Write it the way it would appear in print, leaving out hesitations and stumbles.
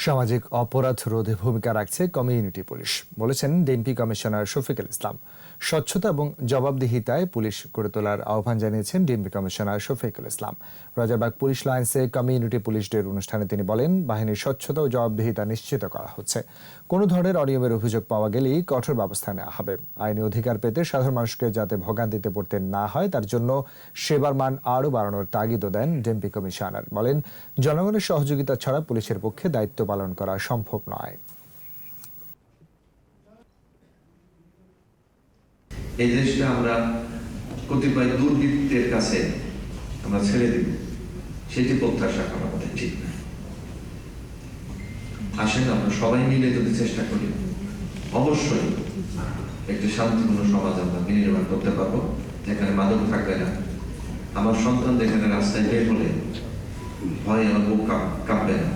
সামাজিক অপরাধ রোধে ভূমিকা রাখছে কমিউনিটি পুলিশ, বলেছেন ডিএমপি কমিশনার শফিকুল ইসলাম। স্বচ্ছতা এবং জবাবদিহিতায় পুলিশ গড়ে তোলার আহ্বান জানিয়েছেন DMP commissioner Shafiqul Islam. Rajarbagh police লাইন্সে community police ডের অনুষ্ঠানে তিনি বলেন, বাহিনীর স্বচ্ছতা ও জবাবদিহিতা নিশ্চিত করা হচ্ছে। কোনো ধরনের অনিয়মের অভিযোগ পাওয়া গেলেই কঠোর ব্যবস্থা নেওয়া হবে। আইনি অধিকার পেতে সাধারণ মানুষকে যাতে ভোগান্তিতে পড়তে না হয় তার জন্য সেবার মান আরও বাড়ানোর তাগিদও দেন ডিএমপি কমিশনার। বলেন, জনগণের সহযোগিতা ছাড়া পুলিশের পক্ষে দায়িত্ব পালন করা সম্ভব নয়। এই দেশটা আমরা কতিপয় দুর্বৃত্তের কাছে আমরা ছেড়ে দিব, সেটি প্রত্যাশা করা আমাদের ঠিক না। আসেন আমরা সবাই মিলে যদি চেষ্টা করি, অবশ্যই একটি শান্তিপূর্ণ সমাজ আমরা বিনির্মাণ করতে পারবো, যেখানে মাদক থাকবে না। আমার সন্তান যেখানে রাস্তায় বের হলে ভয়ে আমার বুক কাঁপবে না।